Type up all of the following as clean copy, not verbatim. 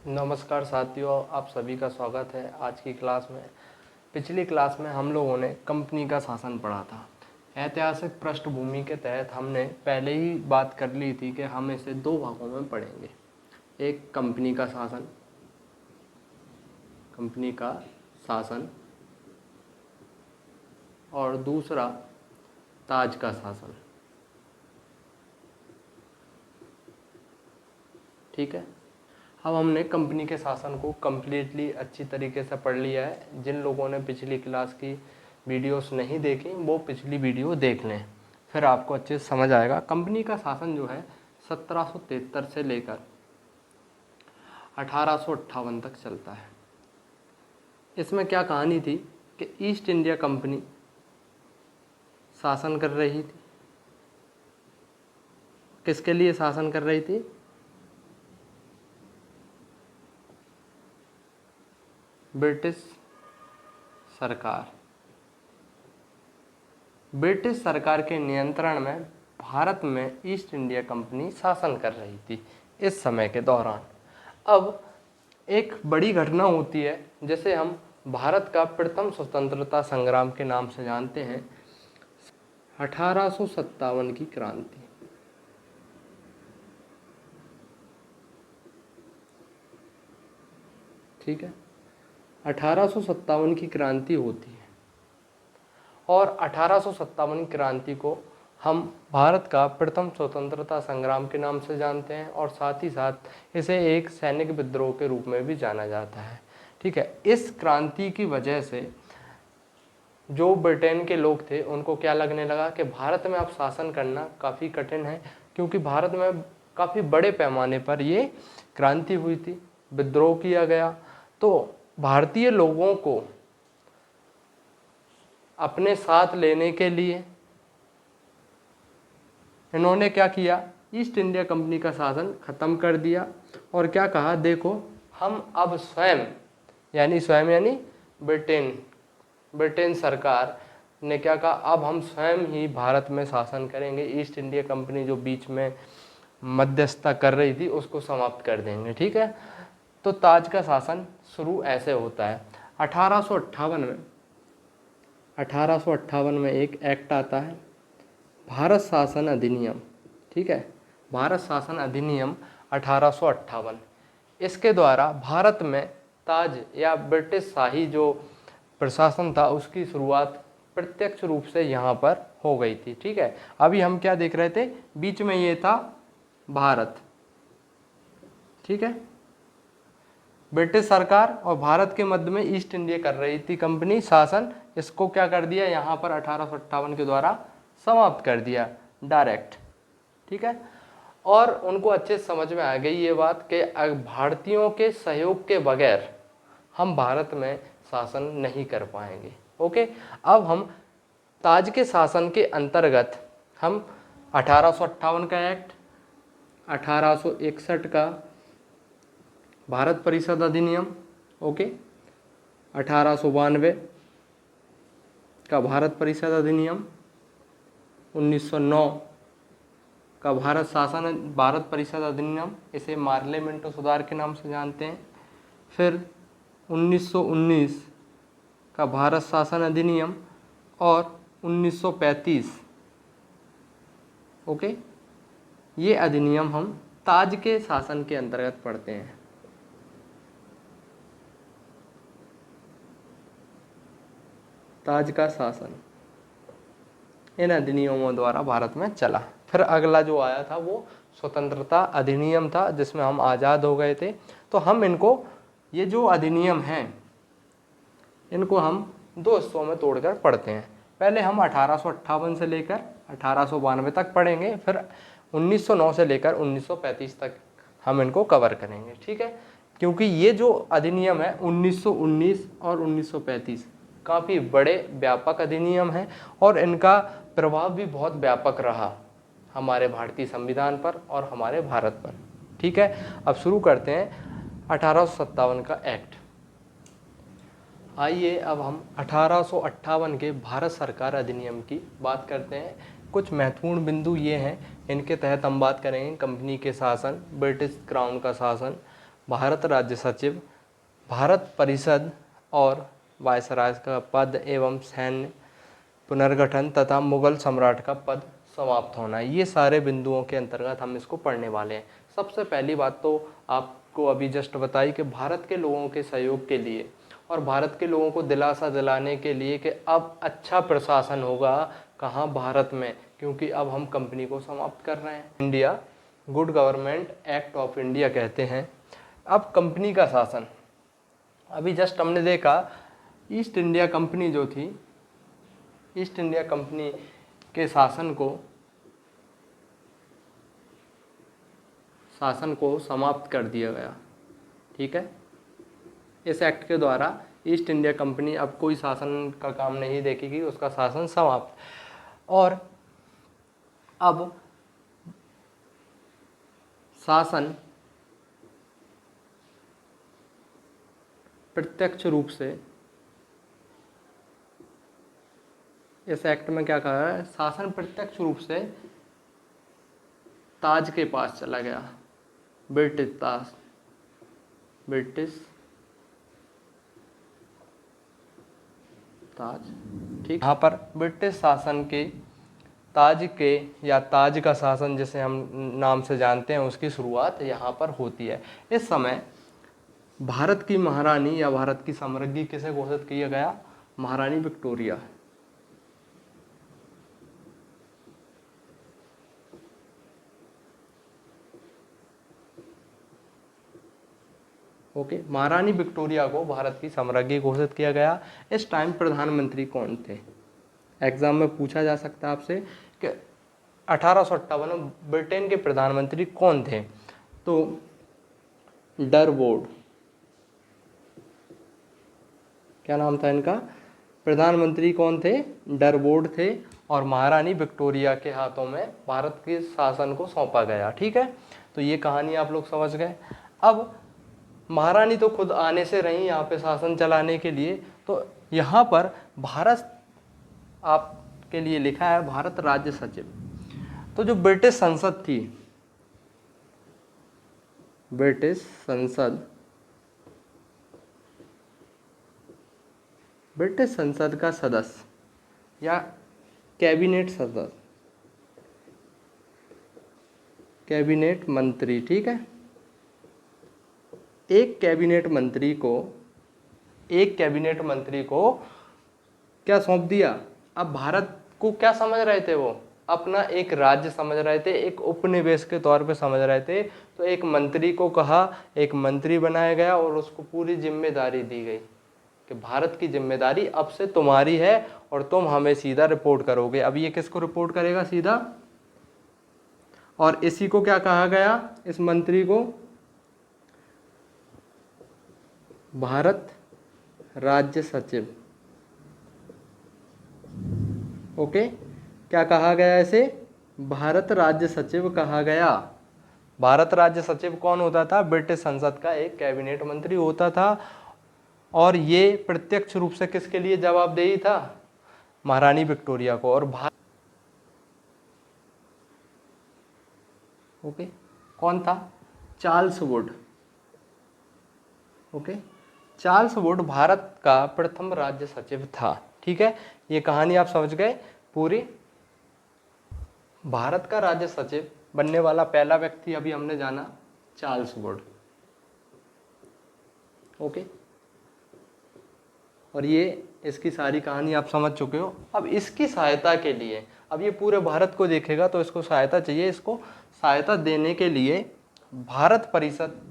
नमस्कार साथियों, आप सभी का स्वागत है आज की क्लास में। पिछली क्लास में हम लोगों ने कंपनी का शासन पढ़ा था। ऐतिहासिक पृष्ठभूमि के तहत हमने पहले ही बात कर ली थी कि हम इसे दो भागों में पढ़ेंगे। एक कंपनी का शासन और दूसरा ताज का शासन। ठीक है, अब हमने कंपनी के शासन को कम्प्लीटली अच्छी तरीके से पढ़ लिया है। जिन लोगों ने पिछली क्लास की वीडियोस नहीं देखी वो पिछली वीडियो देख लें, फिर आपको अच्छे से समझ आएगा। कंपनी का शासन जो है 1773 से लेकर 1858 तक चलता है। इसमें क्या कहानी थी कि ईस्ट इंडिया कंपनी शासन कर रही थी। किसके लिए शासन कर रही थी? ब्रिटिश सरकार के नियंत्रण में भारत में ईस्ट इंडिया कंपनी शासन कर रही थी इस समय के दौरान। अब एक बड़ी घटना होती है जिसे हम भारत का प्रथम स्वतंत्रता संग्राम के नाम से जानते हैं, 1857 की क्रांति। ठीक है, 1857 की क्रांति होती है और 1857 की क्रांति को हम भारत का प्रथम स्वतंत्रता संग्राम के नाम से जानते हैं और साथ ही साथ इसे एक सैनिक विद्रोह के रूप में भी जाना जाता है। ठीक है, इस क्रांति की वजह से जो ब्रिटेन के लोग थे उनको क्या लगने लगा कि भारत में अब शासन करना काफ़ी कठिन है, क्योंकि भारत में काफ़ी बड़े पैमाने पर ये क्रांति हुई थी, विद्रोह किया गया। तो भारतीय लोगों को अपने साथ लेने के लिए इन्होंने क्या किया, ईस्ट इंडिया कंपनी का शासन खत्म कर दिया और क्या कहा, देखो हम अब स्वयं यानी ब्रिटेन सरकार ने क्या कहा, अब हम स्वयं ही भारत में शासन करेंगे। ईस्ट इंडिया कंपनी जो बीच में मध्यस्थता कर रही थी उसको समाप्त कर देंगे। ठीक है, तो ताज का शासन शुरू ऐसे होता है। 1858 में एक एक्ट आता है, भारत शासन अधिनियम। ठीक है, भारत शासन अधिनियम 1858। इसके द्वारा भारत में ताज या ब्रिटिश शाही जो प्रशासन था उसकी शुरुआत प्रत्यक्ष रूप से यहाँ पर हो गई थी। ठीक है, अभी हम क्या देख रहे थे, बीच में ये था भारत। ठीक है, ब्रिटिश सरकार और भारत के मध्य में ईस्ट इंडिया कर रही थी कंपनी शासन। इसको क्या कर दिया, यहाँ पर 1858 के द्वारा समाप्त कर दिया डायरेक्ट। ठीक है, और उनको अच्छे समझ में आ गई ये बात कि भारतीयों के सहयोग के बगैर हम भारत में शासन नहीं कर पाएंगे। ओके, अब हम ताज के शासन के अंतर्गत हम 1858 का एक्ट, 1861 का भारत परिषद अधिनियम, ओके, 1892 का भारत परिषद अधिनियम, 1909 का भारत परिषद अधिनियम, इसे पार्लियामेंट सुधार के नाम से जानते हैं। फिर 1919 का भारत शासन अधिनियम और 1935, ओके, ये अधिनियम हम ताज के शासन के अंतर्गत पढ़ते हैं। ताज का शासन इन अधिनियमों द्वारा भारत में चला। फिर अगला जो आया था वो स्वतंत्रता अधिनियम था, जिसमें हम आज़ाद हो गए थे। तो हम इनको, ये जो अधिनियम हैं, इनको हम दो हिस्सों में तोड़कर पढ़ते हैं। पहले हम 1858 से लेकर 1892 तक पढ़ेंगे, फिर 1909 से लेकर 1935 तक हम इनको कवर करेंगे। ठीक है, क्योंकि ये जो अधिनियम है 1919 और 1935 काफ़ी बड़े व्यापक अधिनियम हैं और इनका प्रभाव भी बहुत व्यापक रहा हमारे भारतीय संविधान पर और हमारे भारत पर। ठीक है, अब शुरू करते हैं 1857 का एक्ट। आइए अब हम 1858 के भारत सरकार अधिनियम की बात करते हैं। कुछ महत्वपूर्ण बिंदु ये हैं, इनके तहत हम बात करेंगे कंपनी के शासन, ब्रिटिश क्राउन का शासन, भारत राज्य सचिव, भारत परिषद और वायसराय का पद एवं सैन्य पुनर्गठन तथा मुगल सम्राट का पद समाप्त होना। ये सारे बिंदुओं के अंतर्गत हम इसको पढ़ने वाले हैं। सबसे पहली बात तो आपको अभी जस्ट बताई कि भारत के लोगों के सहयोग के लिए और भारत के लोगों को दिलासा दिलाने के लिए कि अब अच्छा प्रशासन होगा कहाँ, भारत में, क्योंकि अब हम कंपनी को समाप्त कर रहे हैं। India good government act of India कहते हैं। अब कंपनी का शासन, अभी जस्ट हमने देखा ईस्ट इंडिया कंपनी जो थी, ईस्ट इंडिया कंपनी के शासन को समाप्त कर दिया गया। ठीक है, इस एक्ट के द्वारा ईस्ट इंडिया कंपनी अब कोई शासन का काम नहीं देखेगी, उसका शासन समाप्त। और अब शासन प्रत्यक्ष रूप से, इस एक्ट में क्या कहा है, शासन प्रत्यक्ष रूप से ताज के पास चला गया, ब्रिटिश ताज, ब्रिटिश ताज। ठीक, यहाँ पर ब्रिटिश शासन के ताज के या ताज का शासन जिसे हम नाम से जानते हैं उसकी शुरुआत यहाँ पर होती है। इस समय भारत की महारानी या भारत की साम्राज्ञी किसे घोषित किया गया, महारानी विक्टोरिया। ओके, महारानी विक्टोरिया को भारत की साम्राज्ञी घोषित किया गया। इस टाइम प्रधानमंत्री कौन थे, एग्जाम में पूछा जा सकता है आपसे कि 1858 में ब्रिटेन के प्रधानमंत्री कौन थे, तो डरबोर्ड, क्या नाम था इनका, प्रधानमंत्री कौन थे, डरबोर्ड थे। और महारानी विक्टोरिया के हाथों में भारत के शासन को सौंपा गया। ठीक है, तो ये कहानी आप लोग समझ गए। अब महारानी तो खुद आने से रही यहाँ पे शासन चलाने के लिए, तो यहाँ पर भारत आपके लिए लिखा है भारत राज्य सचिव। तो जो ब्रिटिश संसद थी, ब्रिटिश संसद का सदस्य या कैबिनेट सदस्य, कैबिनेट मंत्री, ठीक है, एक कैबिनेट मंत्री को क्या सौंप दिया। अब भारत को क्या समझ रहे थे, वो अपना एक राज्य समझ रहे थे, एक उपनिवेश के तौर पे समझ रहे थे। तो एक मंत्री को कहा, एक मंत्री बनाया गया और उसको पूरी जिम्मेदारी दी गई कि भारत की जिम्मेदारी अब से तुम्हारी है और तुम हमें सीधा रिपोर्ट करोगे। अब ये किसको रिपोर्ट करेगा, सीधा, और इसी को क्या कहा गया, इस मंत्री को भारत राज्य सचिव। ओके, क्या कहा गया इसे, भारत राज्य सचिव कहा गया। भारत राज्य सचिव कौन होता था, ब्रिटिश संसद का एक कैबिनेट मंत्री होता था। और ये प्रत्यक्ष रूप से किसके लिए जवाबदेही था, महारानी विक्टोरिया को। और ओके, कौन था, Charles Wood. Okay, Charles Wood Bharat का प्रथम राज्य सचिव था। ठीक है, ये कहानी आप समझ गए पूरी। भारत का राज्य सचिव बनने वाला पहला व्यक्ति अभी हमने जाना, चार्ल्स वुड। ओके, और ये इसकी सारी कहानी आप समझ चुके हो। अब इसकी सहायता के लिए, अब ये पूरे भारत को देखेगा तो इसको सहायता चाहिए। इसको सहायता देने के लिए भारत परिषद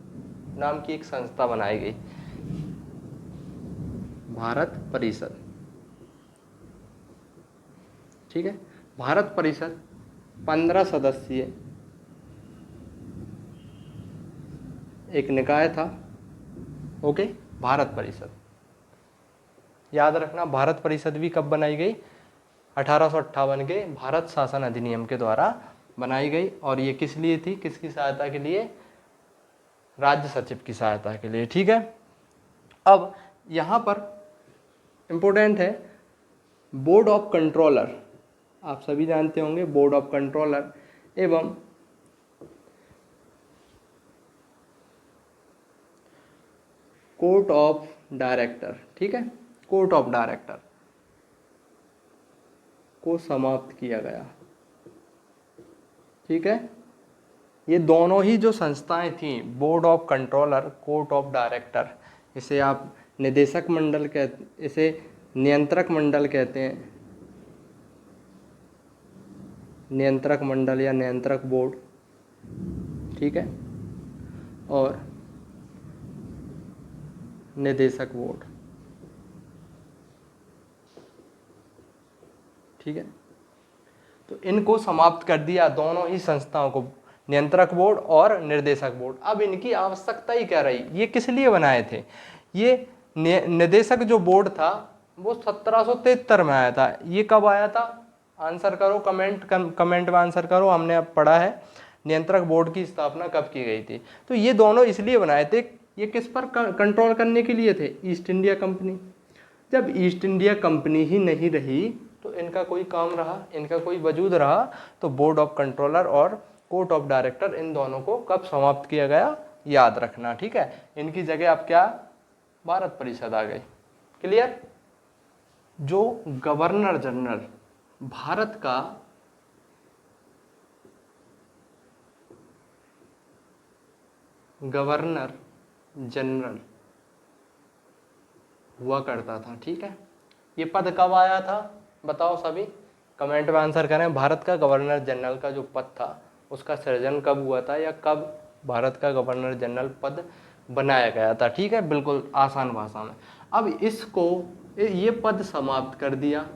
नाम की एक संस्था बनाई गई, भारत परिषद। ठीक है, भारत परिषद 15 सदस्यीय एक निकाय था। ओके, भारत परिषद, याद रखना भारत परिषद भी कब बनाई गई, 1858 के भारत शासन अधिनियम के द्वारा बनाई गई। और ये किस लिए थी, किसकी सहायता के लिए, राज्य सचिव की सहायता के लिए। ठीक है, अब यहाँ पर इम्पोर्टेंट है बोर्ड ऑफ कंट्रोलर, आप सभी जानते होंगे बोर्ड ऑफ कंट्रोलर एवं कोर्ट ऑफ डायरेक्टर, ठीक है, कोर्ट ऑफ डायरेक्टर को समाप्त किया गया, ठीक है। ये दोनों ही जो संस्थाएं थी, board of controller, court of director, इसे आप निदेशक मंडल इसे नियंत्रक मंडल कहते हैं, नियंत्रक मंडल या नियंत्रक बोर्ड, ठीक है, और निदेशक बोर्ड, ठीक है। तो इनको समाप्त कर दिया, दोनों ही संस्थाओं को, नियंत्रक बोर्ड और निर्देशक बोर्ड। अब इनकी आवश्यकता ही क्या रही, ये किस लिए बनाए थे? ये निदेशक जो बोर्ड था वो 1773 में आया था। ये कब आया था? आंसर करो, कमेंट में आंसर करो। हमने अब पढ़ा है नियंत्रक बोर्ड की स्थापना कब की गई थी। तो ये दोनों इसलिए बनाए थे, ये किस पर कंट्रोल करने के लिए थे? East India company. जब ईस्ट इंडिया कंपनी ही नहीं रही तो इनका कोई काम रहा, इनका कोई वजूद रहा? तो बोर्ड ऑफ कंट्रोलर और कोर्ट ऑफ डायरेक्टर, इन दोनों को कब समाप्त किया गया, याद रखना, ठीक है। इनकी जगह अब क्या, भारत परिषद आ गई। क्लियर? जो गवर्नर जनरल, भारत का गवर्नर जनरल हुआ करता था, ठीक है। ये पद कब आया था बताओ सभी, कमेंट में आंसर करें। भारत का गवर्नर जनरल का जो पद था उसका सृजन कब हुआ था, या कब भारत का गवर्नर जनरल पद बनाया गया था, ठीक है, बिल्कुल आसान भाषा में। अब इसको, ये पद समाप्त कर दिया,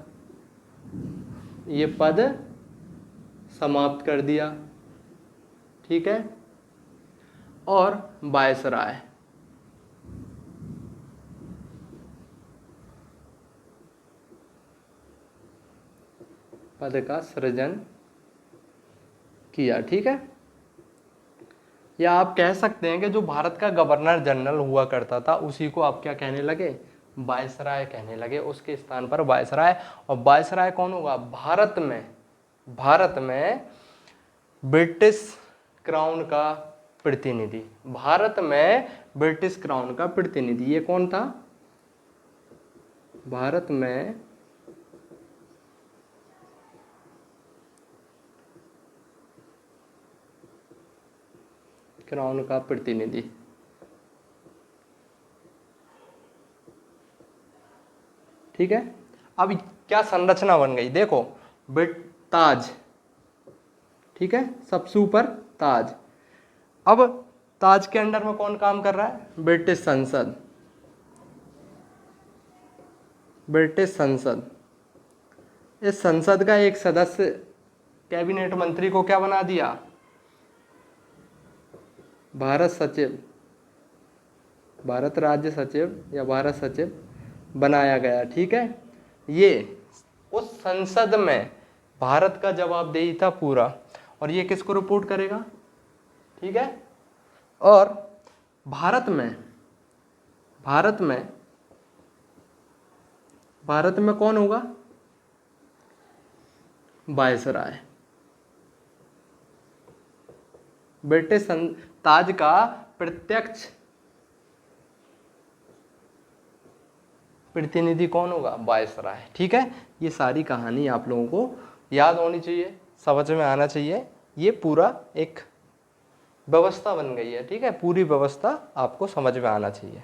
ये पद समाप्त कर दिया, ठीक है। और वायसराय, पद का सृजन किया, ठीक है। या आप कह सकते हैं कि जो भारत का गवर्नर जनरल हुआ करता था उसी को आप क्या कहने लगे, वायसराय कहने लगे। उसके स्थान पर वायसराय। और वायसराय कौन होगा? भारत में ब्रिटिश क्राउन का प्रतिनिधि, भारत में ब्रिटिश क्राउन का प्रतिनिधि। ये कौन था? भारत में क्राउन का प्रतिनिधि, ठीक है। अब क्या संरचना बन गई देखो, ताज, ठीक है, सबसे ऊपर ताज। अब ताज के अंडर में कौन काम कर रहा है? ब्रिटिश संसद, ब्रिटिश संसद। इस संसद का एक सदस्य कैबिनेट मंत्री को क्या बना दिया? भारत सचिव, भारत राज्य सचिव या भारत सचिव बनाया गया, ठीक है। ये उस संसद में भारत का जवाबदेही था पूरा, और ये किसको रिपोर्ट करेगा, ठीक है। और भारत में कौन होगा? वायसराय। ब्रिटिश ताज का प्रत्यक्ष प्रतिनिधि कौन होगा? वायसराय, ठीक है। ये सारी कहानी आप लोगों को याद होनी चाहिए, समझ में आना चाहिए। ये पूरा एक व्यवस्था बन गई है, ठीक है, पूरी व्यवस्था आपको समझ में आना चाहिए।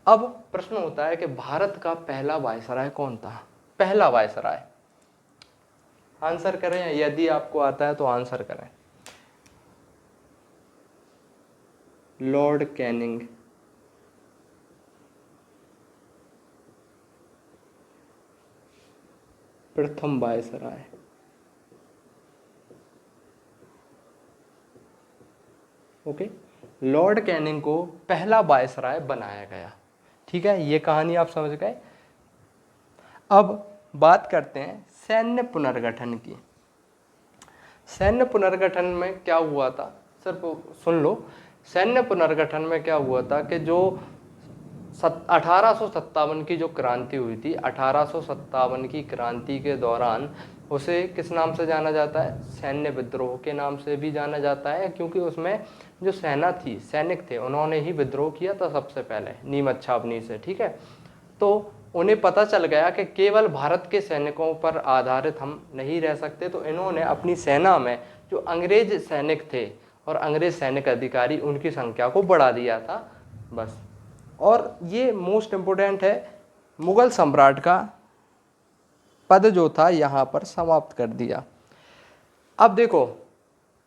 अब प्रश्न होता है कि भारत का पहला वायसराय कौन था? पहला वायसराय, आंसर करें, यदि आपको आता है तो आंसर करें। लॉर्ड कैनिंग, प्रथम वायसराय। ओके, लॉर्ड कैनिंग को पहला वायसराय बनाया गया, ठीक है। ये कहानी आप समझ गए। अब बात करते हैं सैन्य पुनर्गठन की। सैन्य पुनर्गठन में क्या हुआ था, सिर्फ सुन लो। सैन्य पुनर्गठन में क्या हुआ था कि जो 1857 की जो क्रांति हुई थी, 1857 की क्रांति के दौरान उसे किस नाम से जाना जाता है? सैन्य विद्रोह के नाम से भी जाना जाता है, क्योंकि उसमें जो सेना थी, सैनिक थे, उन्होंने ही विद्रोह किया था सबसे पहले नीमच छावनी से। ठीक है, तो उन्हें पता चल गया कि केवल भारत के सैनिकों पर आधारित हम नहीं रह सकते, तो इन्होंने अपनी सेना में जो अंग्रेज सैनिक थे और अंग्रेज सैनिक अधिकारी, उनकी संख्या को बढ़ा दिया था बस। और ये मोस्ट इम्पोर्टेंट है, मुगल सम्राट का पद जो था यहाँ पर समाप्त कर दिया। अब देखो,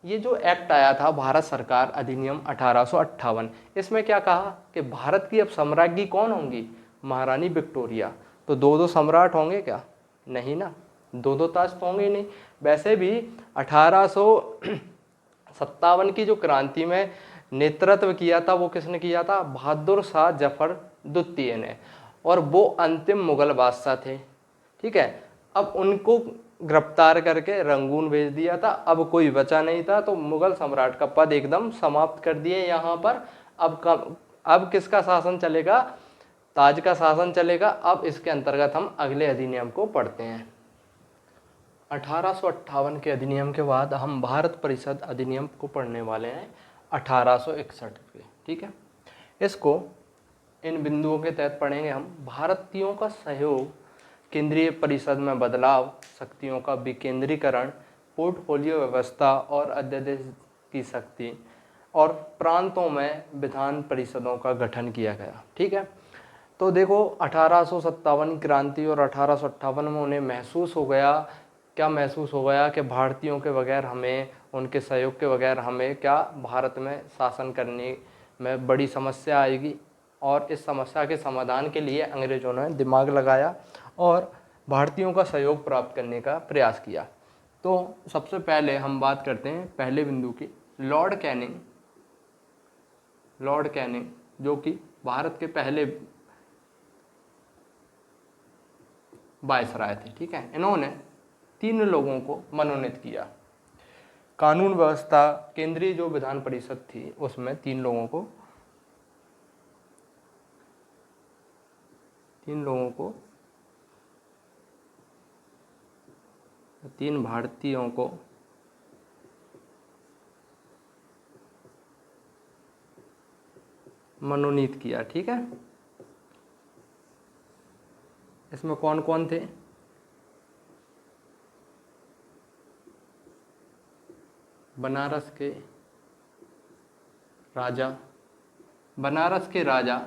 ये जो एक्ट आया था भारत सरकार अधिनियम 1858, इसमें क्या कहा कि भारत की अब सम्राज्ञी कौन होंगी? महारानी विक्टोरिया। तो दो दो सम्राट होंगे क्या? नहीं ना, दो दो ताज तो होंगे ही नहीं। वैसे भी 1857 की जो क्रांति में नेतृत्व किया था वो किसने किया था? बहादुर शाह जफर द्वितीय ने, और वो अंतिम मुगल बादशाह थे। ठीक है, अब उनको गिरफ्तार करके रंगून भेज दिया था, अब कोई बचा नहीं था, तो मुगल सम्राट का पद एकदम समाप्त कर दिए यहाँ पर। अब किसका शासन चलेगा? ताज का शासन चलेगा। अब इसके अंतर्गत हम अगले अधिनियम को पढ़ते हैं। 1858 के अधिनियम के बाद हम भारत परिषद अधिनियम को पढ़ने वाले हैं 1861 के। ठीक है, इसको इन बिंदुओं के तहत पढ़ेंगे हम। भारतीयों का सहयोग, केंद्रीय परिषद में बदलाव, शक्तियों का विकेंद्रीकरण, पोर्टफोलियो व्यवस्था और अध्यादेश की शक्ति, और प्रांतों में विधान परिषदों का गठन किया गया। ठीक है, तो देखो 1857 क्रांति और 1858 में उन्हें महसूस हो गया, क्या महसूस हो गया कि भारतीयों के बगैर हमें, उनके सहयोग के बगैर हमें क्या भारत में शासन करने में बड़ी समस्या आएगी। और इस समस्या के समाधान के लिए अंग्रेजों ने दिमाग लगाया और भारतीयों का सहयोग प्राप्त करने का प्रयास किया। तो सबसे पहले हम बात करते हैं पहले बिंदु की, लॉर्ड कैनिंग जो कि भारत के पहले वायसराय थे। ठीक है, इन्होंने 3 लोगों को मनोनीत किया। कानून व्यवस्था, केंद्रीय जो विधान परिषद थी उसमें 3 लोगों को 3 भारतीयों को मनोनीत किया। ठीक है, इसमें कौन कौन थे? बनारस के राजा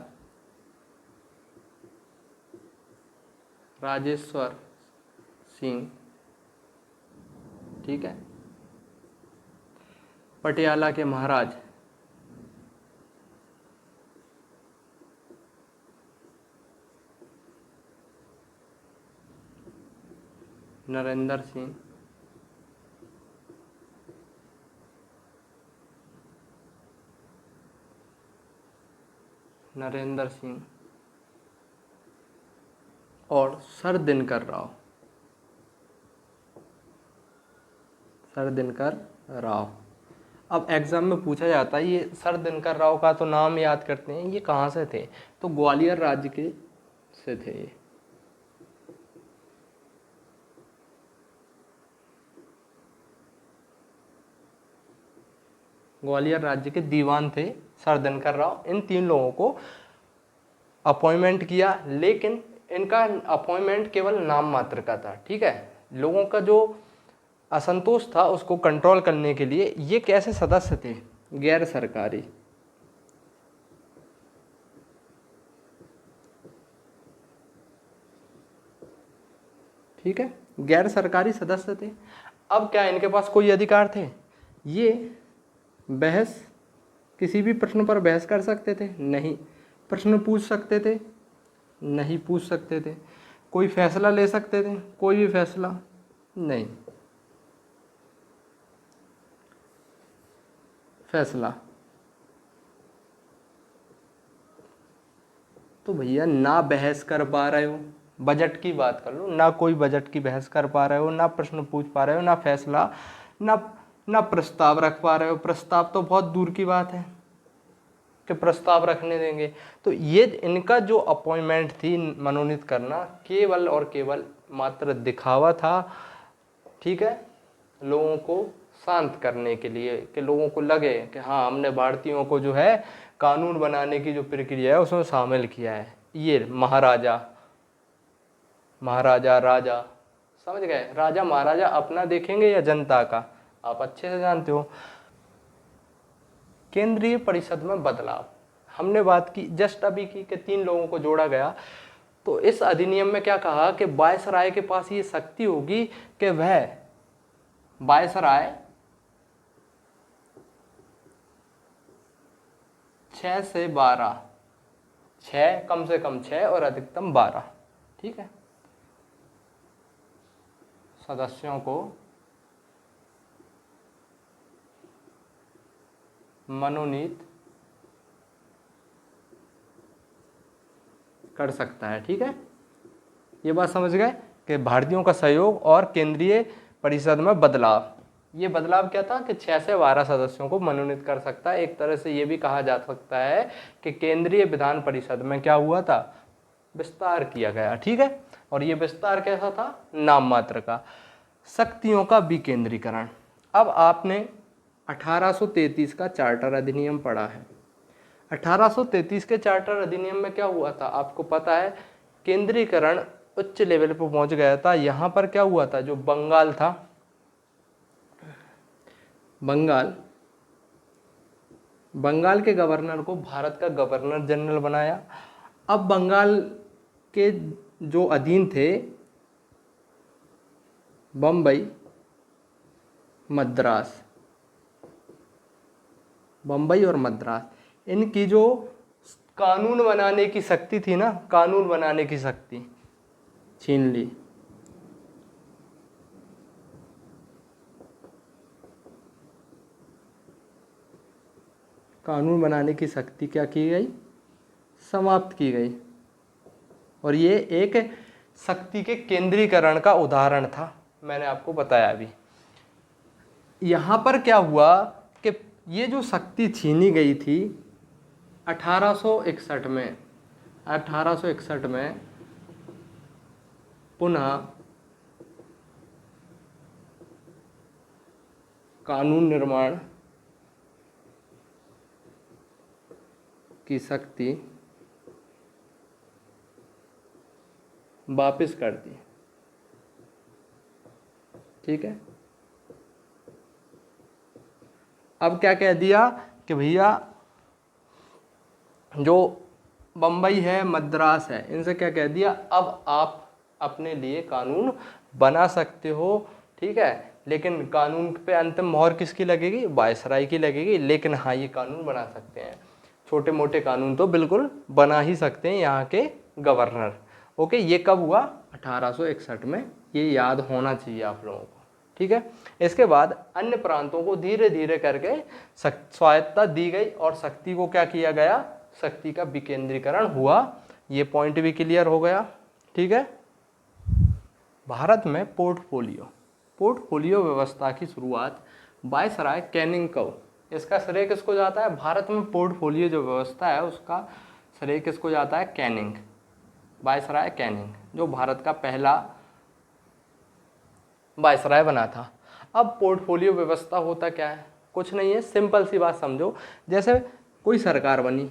राजेश्वर सिंह। ठीक है, पटियाला के महाराज नरेंद्र सिंह और सर दिनकर राव। अब एग्जाम में पूछा जाता है, ये सर दिनकर राव का तो नाम याद करते हैं, ये कहाँ से थे? तो ग्वालियर राज्य के से थे ये। ग्वालियर राज्य के दीवान थे सर दिनकर राव। इन 3 लोगों को अपॉइंटमेंट किया, लेकिन इनका अपॉइंटमेंट केवल नाम मात्र का था। ठीक है, लोगों का जो असंतोष था उसको कंट्रोल करने के लिए ये कैसे सदस्य थे? गैर सरकारी। ठीक है, गैर सरकारी सदस्य थे। अब क्या इनके पास कोई अधिकार थे? ये बहस, किसी भी प्रश्न पर बहस कर सकते थे? नहीं। प्रश्न पूछ सकते थे? नहीं पूछ सकते थे। कोई फैसला ले सकते थे? कोई भी फैसला नहीं। फैसला तो भैया ना बहस कर पा रहे हो, बजट की बात कर लो, ना कोई बजट की बहस कर पा रहे हो, ना प्रश्न पूछ पा रहे हो, ना फैसला, ना प्रस्ताव रख पा रहे हो। प्रस्ताव तो बहुत दूर की बात है कि प्रस्ताव रखने देंगे। तो ये इनका जो अपॉइंटमेंट थी, मनोनीत करना, केवल और केवल मात्र दिखावा था ठीक है, लोगों को शांत करने के लिए, कि लोगों को लगे कि हाँ हमने भारतीयों को जो है कानून बनाने की जो प्रक्रिया है उसमें शामिल किया है। ये महाराजा महाराजा राजा, समझ गए, राजा महाराजा अपना देखेंगे या जनता का, आप अच्छे से जानते हो। केंद्रीय परिषद में बदलाव, हमने बात की जस्ट अभी की कि 3 लोगों को जोड़ा गया। तो इस अधिनियम में क्या कहा कि वायसराय के पास ये शक्ति होगी कि वह वायसराय 6 से 12, 6 कम से कम 6 और अधिकतम 12, ठीक है, सदस्यों को मनोनीत कर सकता है। ठीक है, ये बात समझ गए कि भारतीयों का सहयोग और केंद्रीय परिषद में बदलाव। ये बदलाव क्या था कि 6 से 12 सदस्यों को मनोनीत कर सकता है। एक तरह से ये भी कहा जा सकता है कि केंद्रीय विधान परिषद में क्या हुआ था, विस्तार किया गया। ठीक है, और ये विस्तार कैसा था, नाम मात्र का। शक्तियों का विकेंद्रीकरण, अब आपने 1833 का चार्टर अधिनियम पढ़ा है। 1833 के चार्टर अधिनियम में क्या हुआ था आपको पता है, केंद्रीकरण उच्च लेवल पर पहुंच गया था। यहाँ पर क्या हुआ था, जो बंगाल था, बंगाल के गवर्नर को भारत का गवर्नर जनरल बनाया। अब बंगाल के जो अधीन थे बम्बई, मद्रास, बम्बई और मद्रास, इनकी जो कानून बनाने की शक्ति थी ना, कानून बनाने की शक्ति छीन ली। कानून बनाने की शक्ति क्या की गई, समाप्त की गई। और ये एक शक्ति के केंद्रीकरण का उदाहरण था, मैंने आपको बताया अभी। यहाँ पर क्या हुआ कि ये जो शक्ति छीनी गई थी 1861 में पुनः कानून निर्माण की शक्ति वापस कर दी। ठीक है, अब क्या कह दिया कि भैया जो बम्बई है, मद्रास है, इनसे क्या कह दिया, अब आप अपने लिए कानून बना सकते हो। ठीक है, लेकिन कानून पे अंतिम मोहर किसकी लगेगी, वायसराय की लगेगी। लेकिन हाँ, ये कानून बना सकते हैं, छोटे मोटे कानून तो बिल्कुल बना ही सकते हैं यहाँ के गवर्नर। ओके, ये कब हुआ, 1861 में, ये याद होना चाहिए आप लोगों को। ठीक है, इसके बाद अन्य प्रांतों को धीरे धीरे करके स्वायत्तता दी गई और शक्ति को क्या किया गया, शक्ति का विकेंद्रीकरण हुआ। ये पॉइंट भी क्लियर हो गया। ठीक है, भारत में पोर्टफोलियो व्यवस्था की शुरुआत वायसराय कैनिंग को, इसका श्रेय किसको जाता है, भारत में पोर्टफोलियो जो व्यवस्था है उसका श्रेय किसको जाता है, कैनिंग, वायसराय कैनिंग, जो भारत का पहला वायसराय बना था। अब पोर्टफोलियो व्यवस्था होता क्या है, कुछ नहीं है, सिंपल सी बात समझो। जैसे कोई सरकार बनी,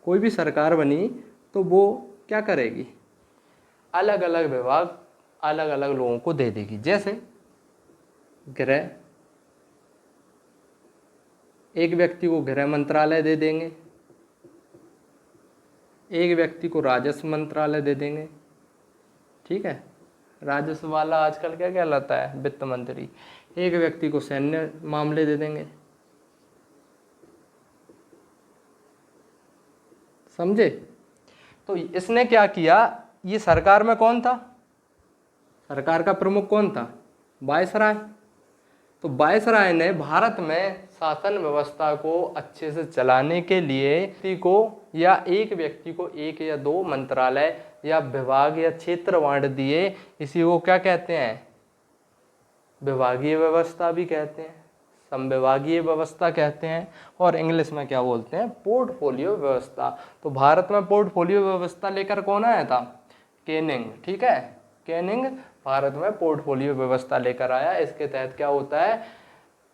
कोई भी सरकार बनी तो वो क्या करेगी, अलग अलग विभाग अलग अलग लोगों को दे देगी। जैसे गृह, एक व्यक्ति को गृह मंत्रालय दे देंगे, एक व्यक्ति को राजस्व मंत्रालय दे देंगे। ठीक है, राजस्व वाला आजकल क्या कहलाता है, वित्त मंत्री। एक व्यक्ति को सैन्य मामले दे देंगे। समझे, तो इसने क्या किया, ये सरकार में कौन था, सरकार का प्रमुख कौन था, वायसराय। तो वायसराय ने भारत में शासन व्यवस्था को अच्छे से चलाने के लिए व्यक्ति को या एक व्यक्ति को 1 या 2 मंत्रालय या विभाग या क्षेत्र बांट दिए। इसी को क्या कहते हैं, विभागीय व्यवस्था भी कहते हैं, संविभागीय व्यवस्था कहते हैं, और इंग्लिश में क्या बोलते हैं, पोर्टफोलियो व्यवस्था। तो भारत में पोर्टफोलियो व्यवस्था लेकर कौन आया था, कैनिंग। ठीक है, कैनिंग भारत में पोर्टफोलियो व्यवस्था लेकर आया। इसके तहत क्या होता है,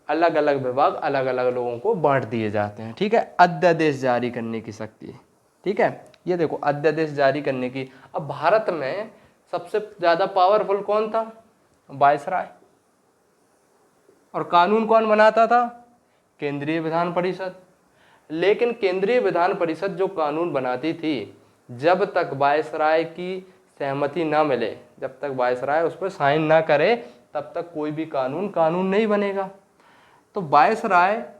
अलग अलग विभाग अलग अलग लोगों को बांट दिए जाते हैं। ठीक है, अध्यादेश जारी करने की शक्ति। ठीक है, ये देखो अध्यादेश जारी करने की। अब भारत में सबसे ज्यादा पावरफुल कौन था, वायसराय। और कानून कौन बनाता था, केंद्रीय विधान परिषद। लेकिन केंद्रीय विधान परिषद जो कानून बनाती थी, जब तक वायसराय की सहमति ना मिले, जब तक वायसराय उस पर साइन ना करे, तब तक कोई भी कानून नहीं बनेगा। तो वायसराय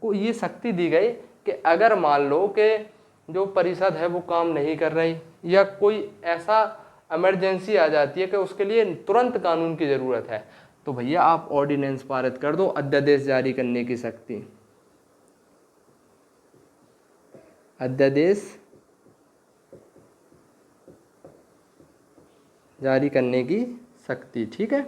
को ये शक्ति दी गई कि अगर मान लो कि जो परिषद है वो काम नहीं कर रही, या कोई ऐसा इमरजेंसी आ जाती है कि उसके लिए तुरंत कानून की ज़रूरत है, तो भैया आप ऑर्डिनेंस पारित कर दो, अध्यादेश जारी करने की शक्ति, अध्यादेश जारी करने की शक्ति। ठीक है,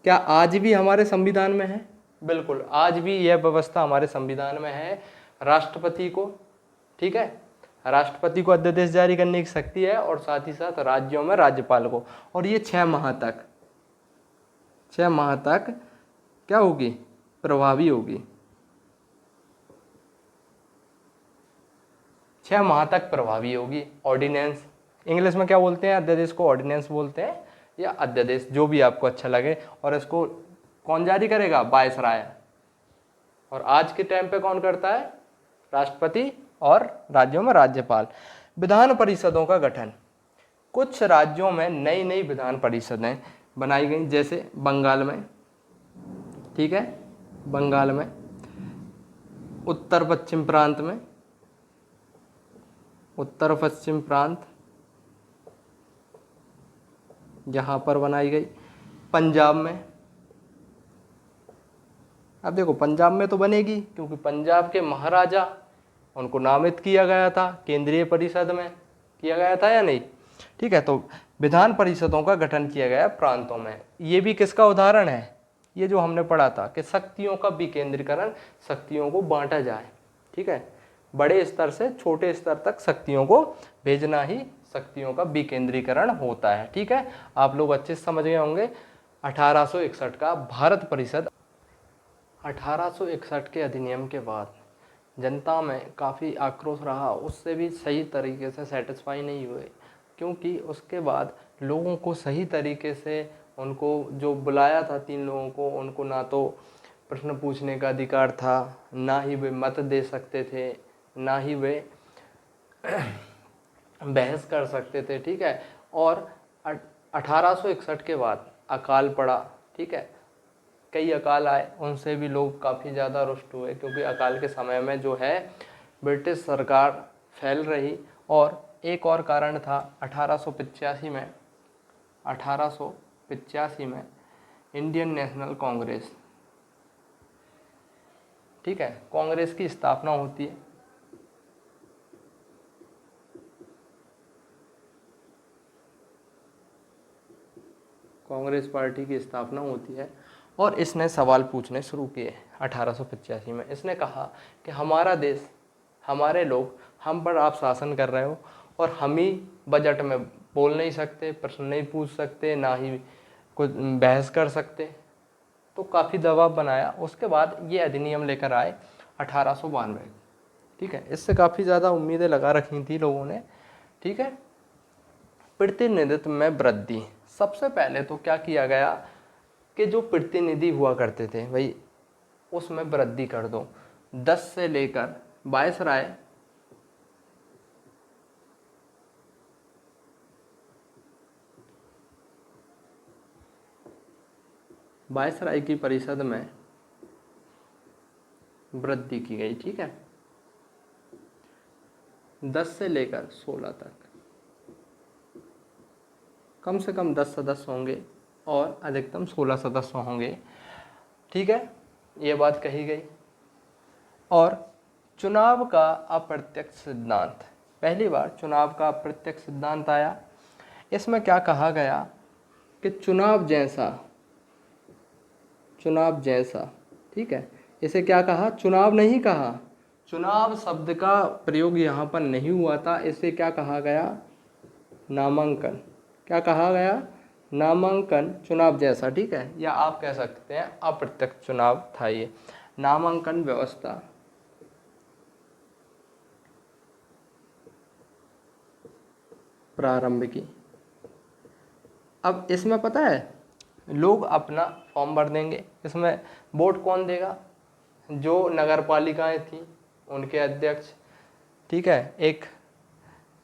क्या आज भी हमारे संविधान में है, बिल्कुल आज भी यह व्यवस्था हमारे संविधान में है, राष्ट्रपति को। ठीक है, राष्ट्रपति को अध्यादेश जारी करने की शक्ति है, और साथ ही साथ राज्यों में राज्यपाल को। और ये 6 माह तक क्या होगी, प्रभावी होगी। 6 माह तक प्रभावी होगी ऑर्डिनेंस। इंग्लिश में क्या बोलते हैं, अध्यादेश को ऑर्डिनेंस बोलते हैं, या अध्यादेश, जो भी आपको अच्छा लगे। और इसको कौन जारी करेगा, वायसराय। और आज के टाइम पे कौन करता है, राष्ट्रपति, और राज्यों में राज्यपाल। विधान परिषदों का गठन, कुछ राज्यों में नई नई विधान परिषदें बनाई गई, जैसे बंगाल में। ठीक है, बंगाल में, उत्तर पश्चिम प्रांत यहाँ पर बनाई गई। पंजाब में, अब देखो पंजाब में तो बनेगी क्योंकि पंजाब के महाराजा, उनको नामित किया गया था, केंद्रीय परिषद में किया गया था या नहीं। ठीक है, तो विधान परिषदों का गठन किया गया प्रांतों में। ये भी किसका उदाहरण है, ये जो हमने पढ़ा था कि शक्तियों का विकेंद्रीकरण, शक्तियों को बांटा जाए। ठीक है, बड़े स्तर से छोटे स्तर तक शक्तियों को भेजना ही शक्तियों का विकेंद्रीकरण होता है। ठीक है, आप लोग अच्छे से समझ गए होंगे। 1861 का भारत परिषद, 1861 के अधिनियम के बाद जनता में काफ़ी आक्रोश रहा, उससे भी सही तरीके से सेटिस्फाई नहीं हुए, क्योंकि उसके बाद लोगों को सही तरीके से, उनको जो बुलाया था 3 लोगों को, उनको ना तो प्रश्न पूछने का अधिकार था, ना ही वे मत दे सकते थे, ना ही वे बहस कर सकते थे। ठीक है, और 1861 के बाद अकाल पड़ा। ठीक है, कई अकाल आए, उनसे भी लोग काफ़ी ज़्यादा रुष्ट हुए, क्योंकि अकाल के समय में जो है ब्रिटिश सरकार फैल रही। और एक और कारण था 1885 में इंडियन नेशनल कांग्रेस, ठीक है, कांग्रेस की स्थापना होती है। कांग्रेस पार्टी की स्थापना होती है, और इसने सवाल पूछने शुरू किए 1885 में। इसने कहा कि हमारा देश, हमारे लोग, हम पर आप शासन कर रहे हो, और हम ही बजट में बोल नहीं सकते, प्रश्न नहीं पूछ सकते, ना ही कुछ बहस कर सकते। तो काफ़ी दबाव बनाया। उसके बाद ये अधिनियम लेकर आए 1892। ठीक है, इससे काफ़ी ज़्यादा उम्मीदें लगा रखी थी लोगों ने। ठीक है, प्रतिनिधित्व में वृद्धि। सबसे पहले तो क्या किया गया कि जो प्रतिनिधि हुआ करते थे भाई, उसमें वृद्धि कर दो। 10 से लेकर वायसराय की परिषद में वृद्धि की गई। ठीक है, 10 से लेकर 16 तक, कम से कम 10 सदस्य होंगे और अधिकतम 16 सदस्य होंगे। ठीक है, ये बात कही गई। और चुनाव का अप्रत्यक्ष सिद्धांत, पहली बार चुनाव का अप्रत्यक्ष सिद्धांत आया। इसमें क्या कहा गया कि चुनाव जैसा, ठीक है, इसे क्या कहा, चुनाव नहीं कहा, चुनाव शब्द का प्रयोग यहाँ पर नहीं हुआ था। इसे क्या कहा गया, नामांकन, क्या कहा गया, नामांकन चुनाव जैसा, ठीक है, या आप कह सकते हैं अप्रत्यक्ष चुनाव था ये। नामांकन व्यवस्था प्रारंभ की। अब इसमें पता है लोग अपना फॉर्म भर देंगे, इसमें वोट कौन देगा, जो नगर पालिकाएँ थी उनके अध्यक्ष, ठीक है, एक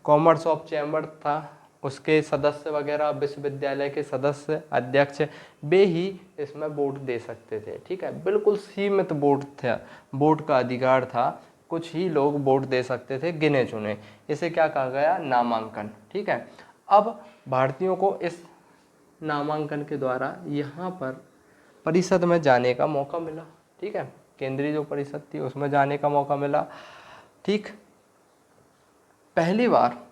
कॉमर्स ऑफ चैम्बर था उसके सदस्य वगैरह, विश्वविद्यालय के सदस्य अध्यक्ष, वे ही इसमें वोट दे सकते थे, ठीक है, बिल्कुल सीमित वोट था, वोट का अधिकार था, कुछ ही लोग वोट दे सकते थे, गिने चुने, इसे क्या कहा गया, नामांकन, ठीक है। अब भारतीयों को इस नामांकन के द्वारा यहाँ पर परिषद में जाने का मौका मिला, ठीक है, केंद्रीय जो परिषद थी उसमें जाने का मौका मिला, ठीक। पहली बार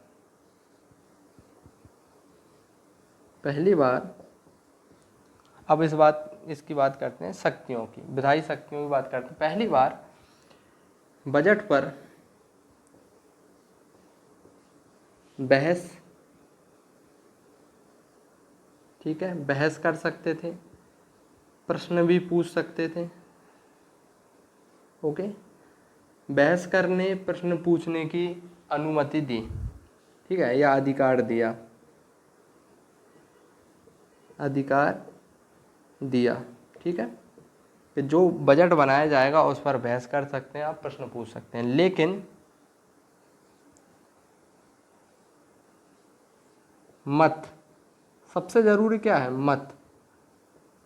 अब इसकी बात करते हैं शक्तियों की, विधायी शक्तियों की बात करते हैं। पहली बार बजट पर बहस, ठीक है, बहस कर सकते थे, प्रश्न भी पूछ सकते थे, ओके, बहस करने प्रश्न पूछने की अनुमति दी, ठीक है, या अधिकार दिया, ठीक है, कि जो बजट बनाया जाएगा उस पर बहस कर सकते हैं, आप प्रश्न पूछ सकते हैं, लेकिन मत, सबसे जरूरी क्या है,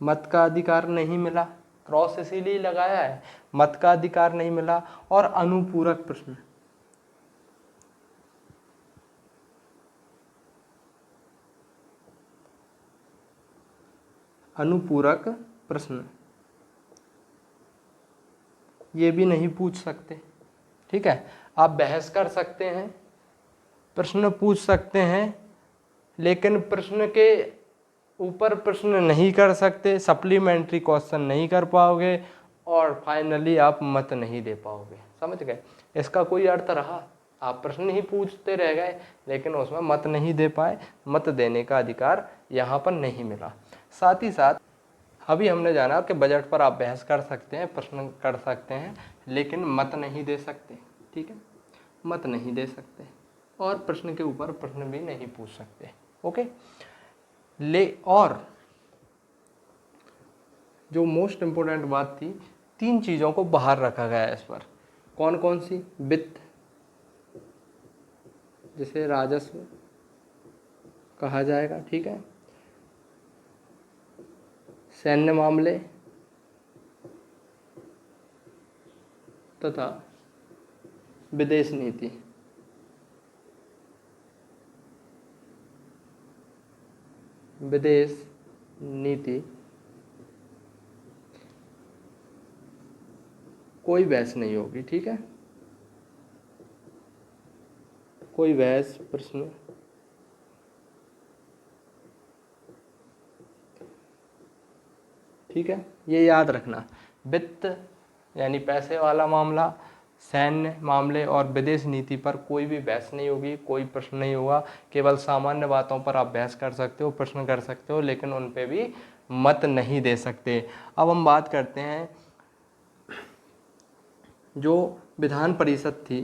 मत का अधिकार नहीं मिला, क्रॉस इसीलिए लगाया है, मत का अधिकार नहीं मिला। और अनुपूरक प्रश्न, अनुपूरक प्रश्न ये भी नहीं पूछ सकते, ठीक है, आप बहस कर सकते हैं, प्रश्न पूछ सकते हैं, लेकिन प्रश्न के ऊपर प्रश्न नहीं कर सकते, सप्लीमेंट्री क्वेश्चन नहीं कर पाओगे, और फाइनली आप मत नहीं दे पाओगे, समझ गए, इसका कोई अर्थ रहा, आप प्रश्न ही पूछते रह गए लेकिन उसमें मत नहीं दे पाए, मत देने का अधिकार यहाँ पर नहीं मिला। साथ ही साथ अभी हमने जाना कि बजट पर आप बहस कर सकते हैं, प्रश्न कर सकते हैं, लेकिन मत नहीं दे सकते, ठीक है, मत नहीं दे सकते, और प्रश्न के ऊपर प्रश्न भी नहीं पूछ सकते, ओके। और जो मोस्ट इम्पोर्टेंट बात थी, 3 चीज़ों को बाहर रखा गया है इस पर, कौन कौन सी, वित्त, जिसे राजस्व कहा जाएगा, ठीक है, सैन्य मामले तथा विदेश नीति, विदेश नीति कोई बहस नहीं होगी, ठीक है, कोई बहस प्रश्न ठीक है, ये याद रखना, वित्त यानी पैसे वाला मामला, सैन्य मामले और विदेश नीति पर कोई भी बहस नहीं होगी, कोई प्रश्न नहीं होगा, केवल सामान्य बातों पर आप बहस कर सकते हो, प्रश्न कर सकते हो, लेकिन उन पे भी मत नहीं दे सकते। अब हम बात करते हैं जो विधान परिषद थी,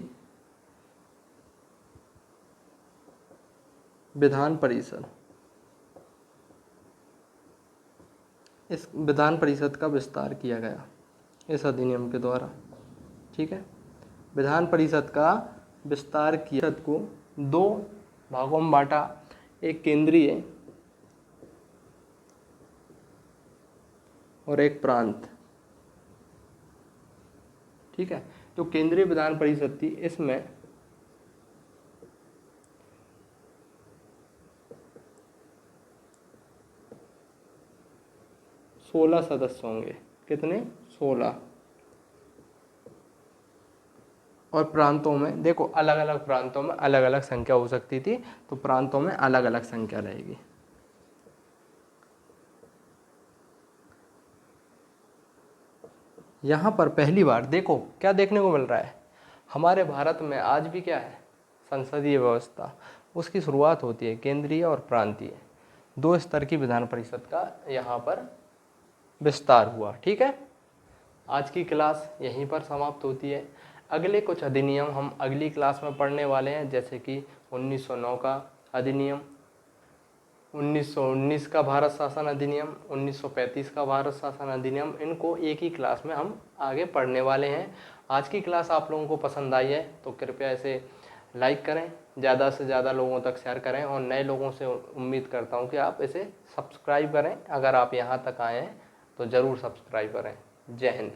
विधान परिषद, इस विधान परिषद का विस्तार किया गया इस अधिनियम के द्वारा, ठीक है, विधान परिषद का विस्तार किया, को 2 भागों में बांटा, एक केंद्रीय और एक प्रांत, ठीक है। तो केंद्रीय विधान परिषद थी, इसमें 16 सदस्य होंगे, कितने, 16, और प्रांतों में देखो अलग अलग प्रांतों में अलग अलग संख्या हो सकती थी, तो प्रांतों में अलग अलग संख्या रहेगी। यहाँ पर पहली बार देखो क्या देखने को मिल रहा है, हमारे भारत में आज भी क्या है, संसदीय व्यवस्था, उसकी शुरुआत होती है केंद्रीय और प्रांतीय, 2 स्तर की विधान परिषद का यहाँ पर विस्तार हुआ। ठीक है, आज की क्लास यहीं पर समाप्त होती है। अगले कुछ अधिनियम हम अगली क्लास में पढ़ने वाले हैं, जैसे कि 1909 का अधिनियम, 1919 का भारत शासन अधिनियम, 1935 का भारत शासन अधिनियम। इनको एक ही क्लास में हम आगे पढ़ने वाले हैं। आज की क्लास आप लोगों को पसंद आई है तो कृपया इसे लाइक करें, ज़्यादा से ज़्यादा लोगों तक शेयर करें, और नए लोगों से उम्मीद करता हूं कि आप इसे सब्सक्राइब करें। अगर आप यहां तक आए हैं तो ज़रूर सब्सक्राइब करें। जय हिंद।